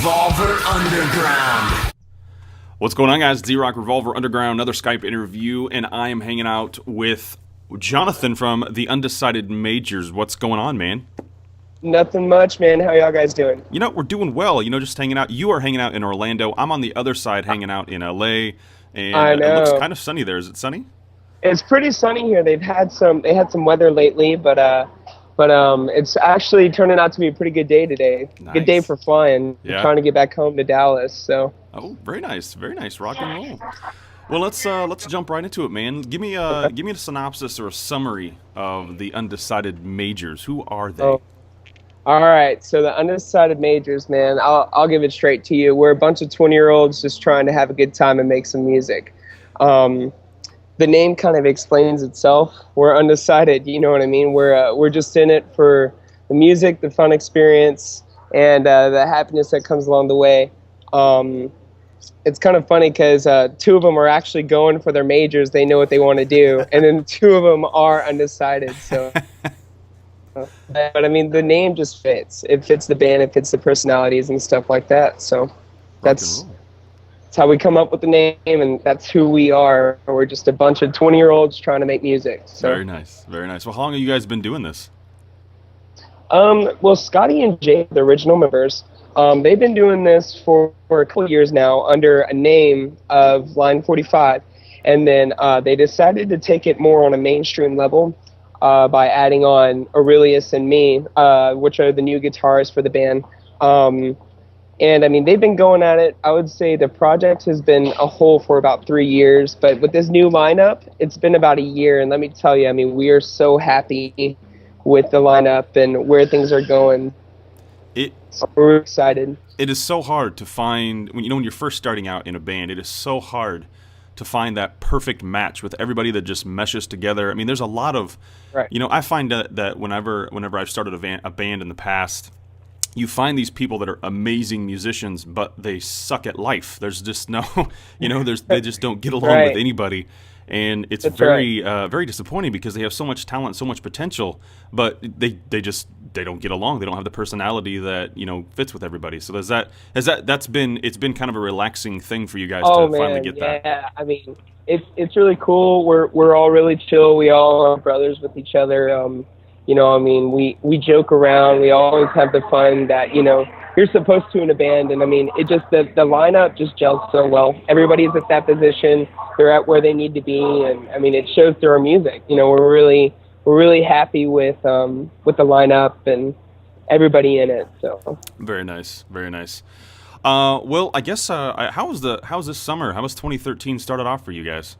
Revolver Underground. What's going on, guys? It's EROCK Revolver Underground, another Skype interview, and I am hanging out with Jonathan from the Undecided Majors. What's going on, man? Nothing much, man. How y'all guys doing? You know, we're doing well. You know, just hanging out. You are hanging out in Orlando. I'm on the other side, hanging out in LA, and I know. It looks kind of sunny there. Is it sunny? It's pretty sunny here. They had some weather lately, but it's actually turning out to be a pretty good day today. Nice. Good day for flying. Yeah. Trying to get back home to Dallas. So. Oh, very nice, rock and roll. Well, let's jump right into it, man. Give me a synopsis or a summary of the Undecided Majors. Who are they? Oh. All right, so the Undecided Majors, man, I'll give it straight to you. We're a bunch of 20-year-olds just trying to have a good time and make some music. The name kind of explains itself. We're undecided, you know what I mean? We're just in it for the music, the fun experience, and the happiness that comes along the way. It's kind of funny because two of them are actually going for their majors. They know what they want to do, and then two of them are undecided, so... But I mean, the name just fits. It fits the band. It fits the personalities and stuff like that. So that's how we come up with the name, and that's who we are. We're just a bunch of 20-year-olds trying to make music. So. Very nice, very nice. Well, how long have you guys been doing this? Well, Scotty and Jay, the original members, they've been doing this for a couple of years now under a name of Line 45, and then they decided to take it more on a mainstream level. By adding on Aurelius and me, which are the new guitarists for the band. And I mean, they've been going at it. I would say the project has been a whole for about 3 years, but with this new lineup, it's been about a year. And let me tell you, I mean, we are so happy with the lineup and where things are going. We're excited. It is so hard to find, when you're first starting out in a band, it is so hard to find that perfect match with everybody that just meshes together. I mean, there's a lot of, I find that whenever I've started a band in the past, you find these people that are amazing musicians, but they suck at life. There's just no, they just don't get along with anybody. And it's very disappointing because they have so much talent, so much potential, but they don't get along. They don't have the personality that fits with everybody. So it's been kind of a relaxing thing for you guys to finally get that. Yeah, I mean it's really cool. We're all really chill. We all are brothers with each other. I mean we joke around. We always have the fun that you're supposed to in a band, and I mean it just the lineup just gels so well. Everybody's at that position. They're at where they need to be, and I mean it shows through our music. We're really happy with the lineup and everybody in it. So very nice, very nice. Well, I guess how's this summer? How was 2013 started off for you guys?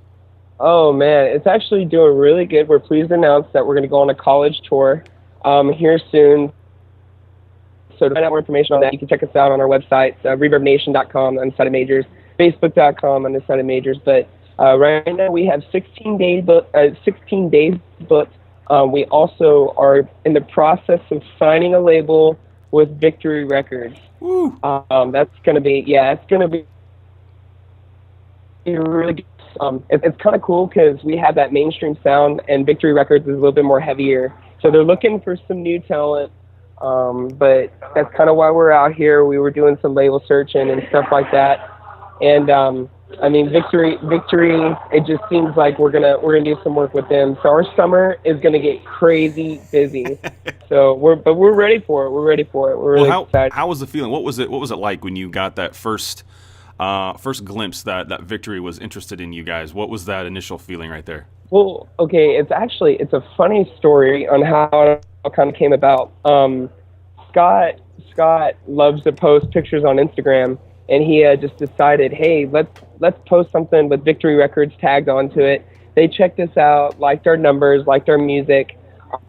Oh man, it's actually doing really good. We're pleased to announce that we're going to go on a college tour here soon. So to find out more information on that, you can check us out on our website, reverbnation.com, Undecided Majors, facebook.com, Undecided Majors. But right now we have 16 days booked. We also are in the process of signing a label with Victory Records. Woo. That's going to be, it's going to be really good. It's kind of cool because we have that mainstream sound, and Victory Records is a little bit more heavier. So they're looking for some new talent. But that's kind of why we're out here. We were doing some label searching and stuff like that. And I mean, Victory. It just seems like we're gonna do some work with them. So our summer is gonna get crazy busy. We're ready for it. We're really excited. How was the feeling? What was it like when you got that first glimpse that Victory was interested in you guys? What was that initial feeling right there? Well, okay, it's a funny story on how it kind of came about. Scott loves to post pictures on Instagram, and he just decided, hey, let's post something with Victory Records tagged onto it. They checked us out, liked our numbers, liked our music,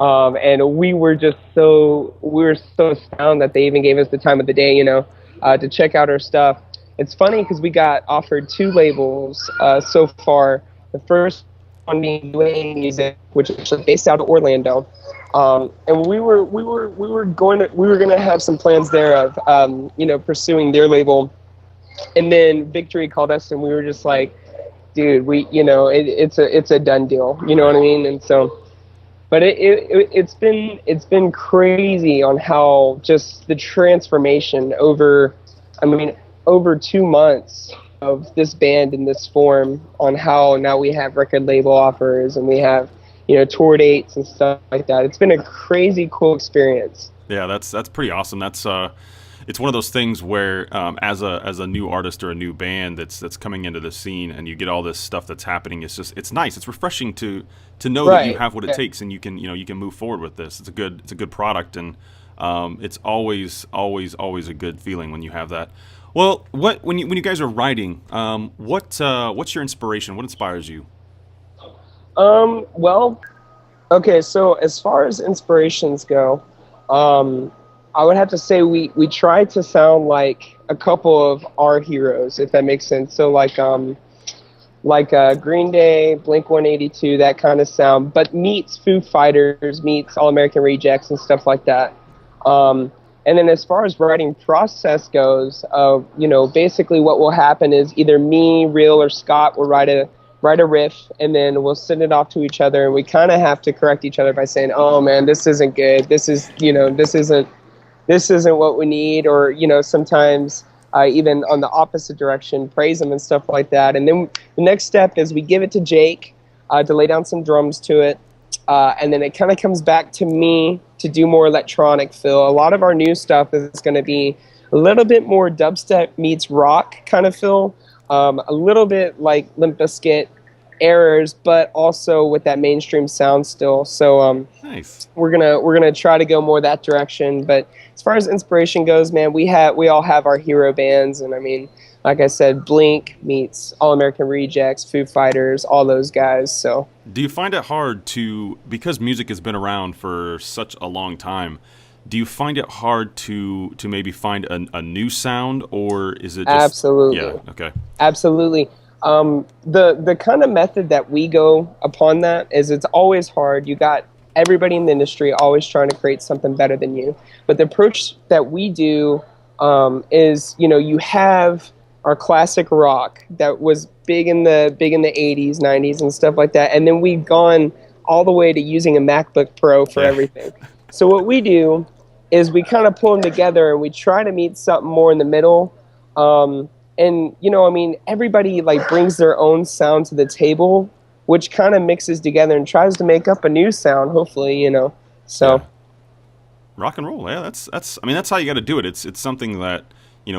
and we were so astounded that they even gave us the time of the day, to check out our stuff. It's funny because we got offered 2 labels so far. The first one being UA Music, which is based out of Orlando, and we were going to have some plans there of pursuing their label, and then Victory called us, and we were just like, dude, it's a done deal, you know what I mean? And so, but it's been crazy on how just the transformation over I mean, over 2 months of this band in this form on how now we have record label offers and we have, tour dates and stuff like that. It's been a crazy cool experience. Yeah, that's pretty awesome. It's one of those things where as a new artist or a new band that's coming into the scene and you get all this stuff that's happening, it's nice. It's refreshing to know that you have what it takes and you can move forward with this. It's a good product, and it's always a good feeling when you have that. Well, when you guys are writing, what's your inspiration? What inspires you? Well, okay, so as far as inspirations go, I would have to say we try to sound like a couple of our heroes, if that makes sense. So like Green Day, Blink-182, that kind of sound, but meets Foo Fighters, meets All American Rejects and stuff like that. And then as far as writing process goes, basically what will happen is either me, Real, or Scott will write a riff, and then we'll send it off to each other, and we kind of have to correct each other by saying, oh man, this isn't good. This isn't what we need, or sometimes even on the opposite direction, praise them and stuff like that. And then the next step is we give it to Jake to lay down some drums to it, and then it kind of comes back to me to do more electronic feel. A lot of our new stuff is going to be a little bit more dubstep meets rock kind of feel, a little bit like Limp Bizkit, Errors, but also with that mainstream sound still. So Nice. we're gonna try to go more that direction. But as far as inspiration goes, man, we all have our hero bands, and I mean, like I said, Blink meets All American Rejects, Foo Fighters, all those guys. So Do you find it hard because music has been around for such a long time, do you find it hard to maybe find a new sound, or is it just... Absolutely. Yeah, okay. Absolutely. The kind of method that we go upon that is it's always hard. You got everybody in the industry always trying to create something better than you. But the approach that we do is, you have our classic rock that was big in the 80s, 90s and stuff like that. And then we've gone all the way to using a MacBook Pro for everything. So what we do is we kind of pull them together and we try to meet something more in the middle. And, everybody brings their own sound to the table, which kind of mixes together and tries to make up a new sound, hopefully, so. Yeah. Rock and roll. Yeah, that's how you got to do it. It's something that,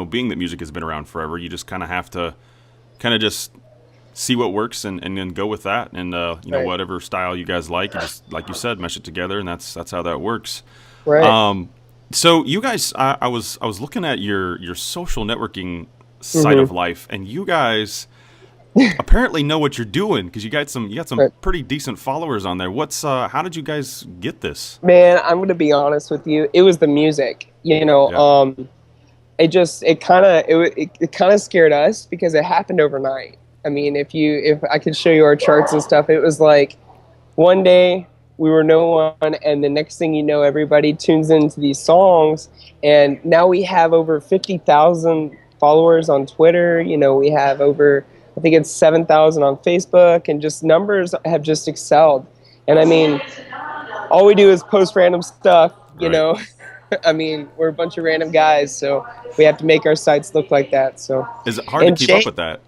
being that music has been around forever, you just kind of have to just see what works and then go with that. And, Right. whatever style you guys like, you just, like you said, mesh it together, and that's how that works. Right. So you guys, I was looking at your social networking side of life, and you guys apparently know what you're doing, because you got some Right. pretty decent followers on there. How did you guys get this? Man, I'm going to be honest with you. It was the music, Yeah. it kind of scared us because it happened overnight. I mean, if I could show you our charts and stuff, it was like one day we were no one, and the next thing you know, everybody tunes into these songs, and now we have over 50,000 followers on Twitter. We have over, I think it's 7,000 on Facebook, and just numbers have just excelled. And I mean, all we do is post random stuff, Right. I mean, we're a bunch of random guys, so we have to make our sites look like that. So Is it hard to And keep Jake- up with that?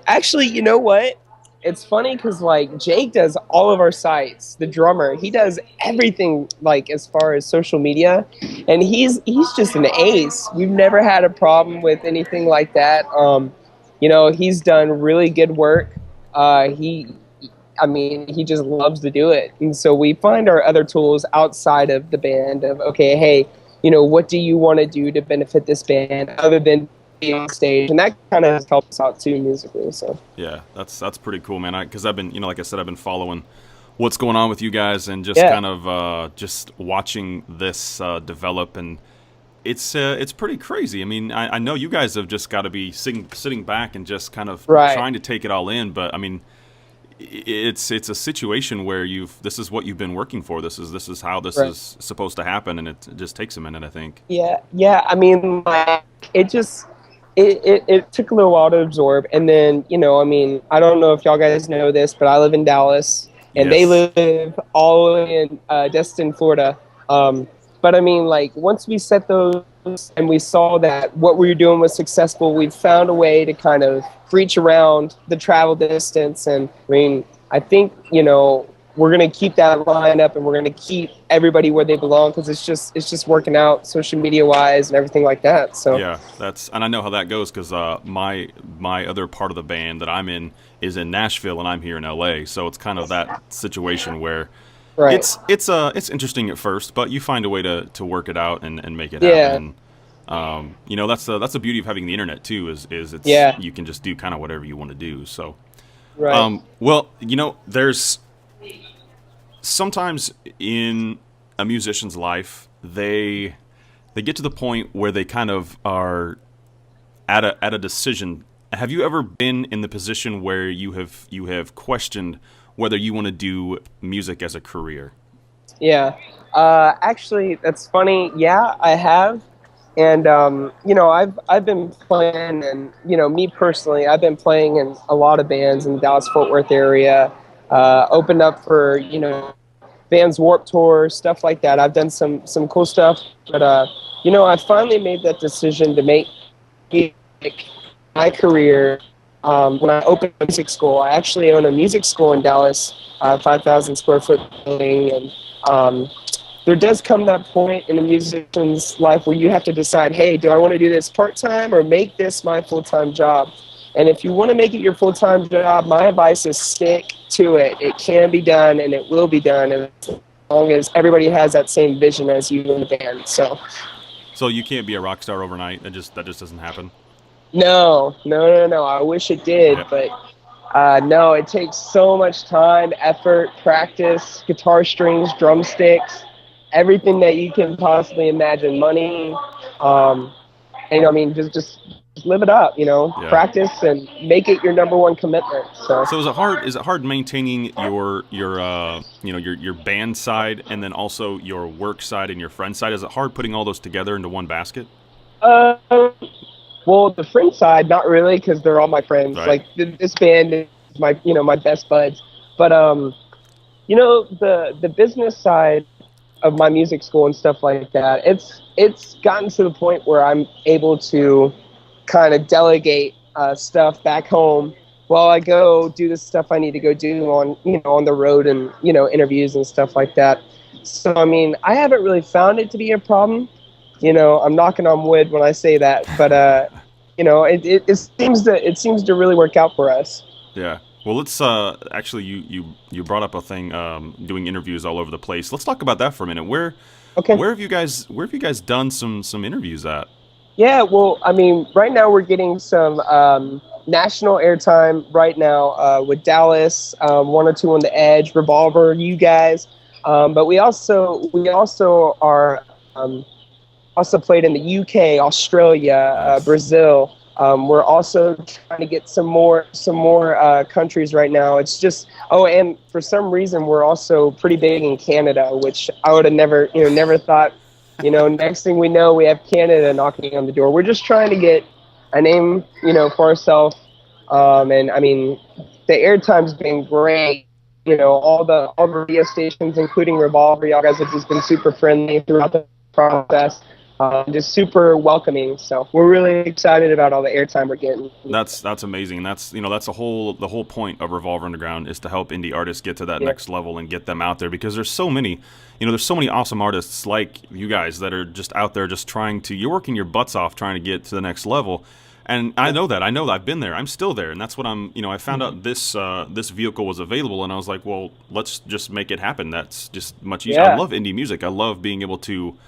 actually, you know what? It's funny because Jake does all of our sites. The drummer, he does everything as far as social media, and he's just an ace. We've never had a problem with anything like that. He's done really good work. He just loves to do it, and so we find our other tools outside of the band. Of okay, hey, what do you want to do to benefit this band other than on stage, and that kind of helps out too musically. So Yeah, that's pretty cool, man. Because I've been, like I said, I've been following what's going on with you guys, and just kind of just watching this develop, and it's pretty crazy. I mean, I know you guys have just got to be sitting back and just kind of Right. trying to take it all in, but I mean, it's a situation where this is what you've been working for. This is how this Right. is supposed to happen, and it just takes a minute, I think. yeah. I mean, it just it took a little while to absorb, and then I don't know if y'all guys know this, but I live in Dallas, and they Yes. live all in Destin, Florida. But I mean, once we set those and we saw that what we were doing was successful. We found a way to kind of reach around the travel distance. And I mean, I think, we're going to keep that line up, and we're going to keep everybody where they belong, because it's just working out social media wise and everything like that. So yeah, and I know how that goes, because my other part of the band that I'm in is in Nashville, and I'm here in LA. So it's kind of that situation where it's interesting at first, but you find a way to work it out and make it happen. And, that's the beauty of having the internet too, is you can just do kind of whatever you want to do. So well, there's sometimes in a musician's life, they get to the point where they kind of are at a decision. Have you ever been in the position where you have questioned whether you want to do music as a career? Yeah, actually, that's funny. Yeah, I have, and I've been playing, and me personally, I've been playing in a lot of bands in the Dallas-Fort Worth area. Opened up for bands Warped Tour, stuff like that. I've done some cool stuff, but I finally made that decision to make my career. When I opened a music school, I actually own a music school in Dallas, 5,000 square foot building, and there does come that point in a musician's life where you have to decide, hey, do I want to do this part-time or make this my full-time job? And if you want to make it your full-time job, my advice is stick to it. It can be done, and it will be done, as long as everybody has that same vision as you in the band. So you can't be a rock star overnight. That just doesn't happen. No. I wish it did, but no. It takes so much time, effort, practice, guitar strings, drumsticks, everything that you can possibly imagine. Money, and just live it up, practice and make it your number one commitment. So is it hard maintaining your band side and then also your work side and your friend side? Is it hard putting all those together into one basket? Well, the friend side, not really, because they're all my friends. Right. Like this band is my best buds. But the business side of my music school and stuff like that, it's gotten to the point where I'm able to kind of delegate stuff back home while I go do the stuff I need to go do on the road and interviews and stuff like that. So I haven't really found it to be a problem. I'm knocking on wood when I say that, but it seems to really work out for us. Yeah. Well, let's actually you brought up a thing, doing interviews all over the place. Let's talk about that for a minute. Where have you guys done some interviews at? Yeah, well, right now we're getting some national airtime right now with Dallas, 1 or 2 on the Edge, Revolver, you guys. But we also are also played in the UK, Australia, Brazil. We're also trying to get some more countries right now. It's just and for some reason we're also pretty big in Canada, which I would have never thought. Next thing we know, we have Canada knocking on the door. We're just trying to get a name, for ourselves. And the airtime's been great. All the radio stations, including Revolver, y'all guys have just been super friendly throughout the process. Just super welcoming. So we're really excited about all the airtime we're getting. That's amazing. That's that's the whole point of Revolver Underground, is to help indie artists get to that next level and get them out there, because there's so many awesome artists like you guys that are just out there just you're working your butts off trying to get to the next level. And I know that I've been there. I'm still there, and that's what I found out this vehicle was available, and I was like, well, let's just make it happen. That's just much easier. I love indie music. I love being able to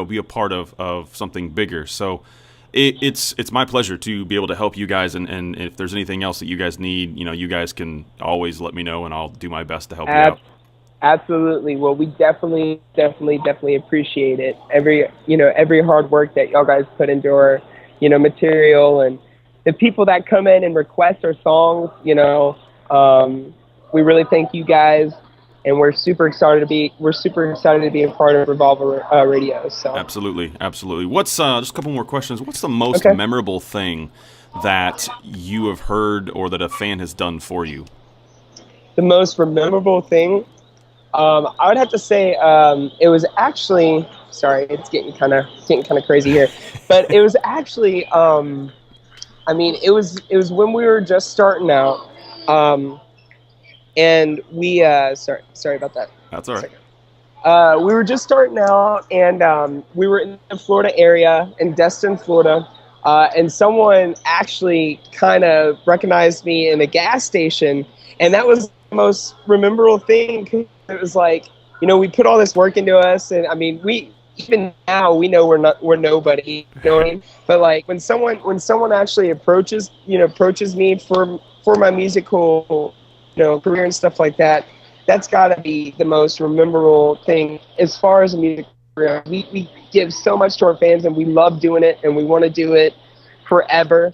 be a part of something bigger. So it's my pleasure to be able to help you guys, and if there's anything else that you guys need, you guys can always let me know, and I'll do my best to help you out. Absolutely. Well, we definitely appreciate it. Every hard work that y'all guys put into our material, and the people that come in and request our songs, we really thank you guys. And we're super excited to be a part of Revolver Radio. So absolutely. What's just a couple more questions? What's the most memorable thing that you have heard or that a fan has done for you? The most memorable thing, I would have to say it was actually. Sorry, it's getting kind of crazy here, but it was actually. I mean, it was when we were just starting out, and we. Sorry about that. That's all right. We were just starting out, and we were in the Florida area, in Destin, Florida, and someone actually kind of recognized me in a gas station, and that was the most memorable thing. It was like, we put all this work into us, and I mean, even now we know we're nobody, you know what I mean? But like when someone actually approaches me for my musical, career and stuff like that, that's got to be the most memorable thing as far as a music career. We give so much to our fans, and we love doing it, and we want to do it forever.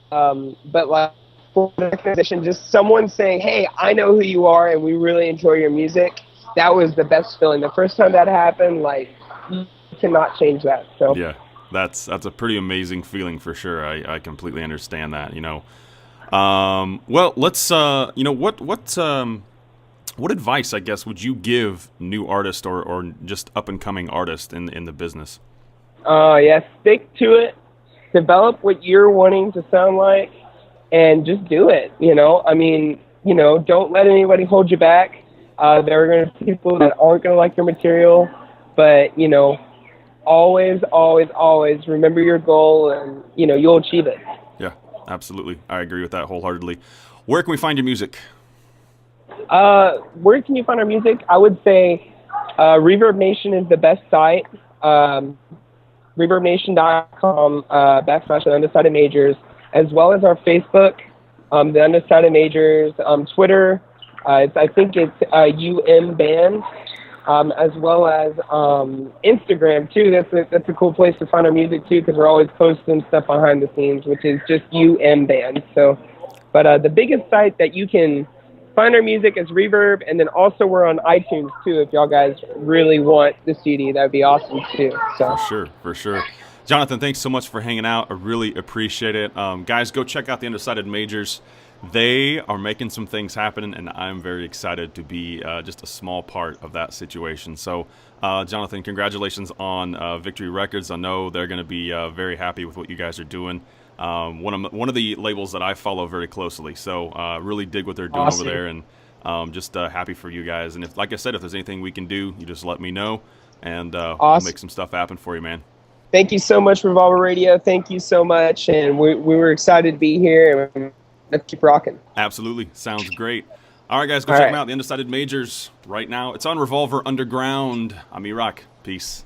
But like for recognition, just someone saying, "Hey, I know who you are, and we really enjoy your music." That was the best feeling. The first time that happened, like, you cannot change that. So yeah, that's a pretty amazing feeling for sure. I completely understand that. Well, let's what advice, I guess, would you give new artists or just up and coming artists in the business? Yeah, stick to it. Develop what you're wanting to sound like, and just do it. I mean, don't let anybody hold you back. There are going to be people that aren't going to like your material, but always, always, always remember your goal, and you'll achieve it. Yeah, absolutely. I agree with that wholeheartedly. Where can we find your music? Where can you find our music? I would say Reverb Nation is the best site. ReverbNation.com / Undecided Majors, as well as our Facebook, the Undecided Majors, Twitter. I think it's UM Band, as well as Instagram too. That's a cool place to find our music too, because we're always posting stuff behind the scenes, which is just UM Band. So, but the biggest site that you can find our music is Reverb, and then also we're on iTunes too. If y'all guys really want the CD, that'd be awesome too. So For sure. Jonathan, thanks so much for hanging out. I really appreciate it. Guys, go check out the Undecided Majors. They are making some things happen, and I'm very excited to be just a small part of that situation. So, Jonathan, congratulations on Victory Records. I know they're going to be very happy with what you guys are doing. One of the labels that I follow very closely, so really dig what they're doing over there, and just happy for you guys. And if, like I said, if there's anything we can do, you just let me know, and we'll make some stuff happen for you, man. Thank you so much, Revolver Radio. Thank you so much, and we were excited to be here, and let's keep rocking. Absolutely, sounds great. All right, guys, go check them out. The Undecided Majors right now. It's on Revolver Underground. I'm EROCK. Peace.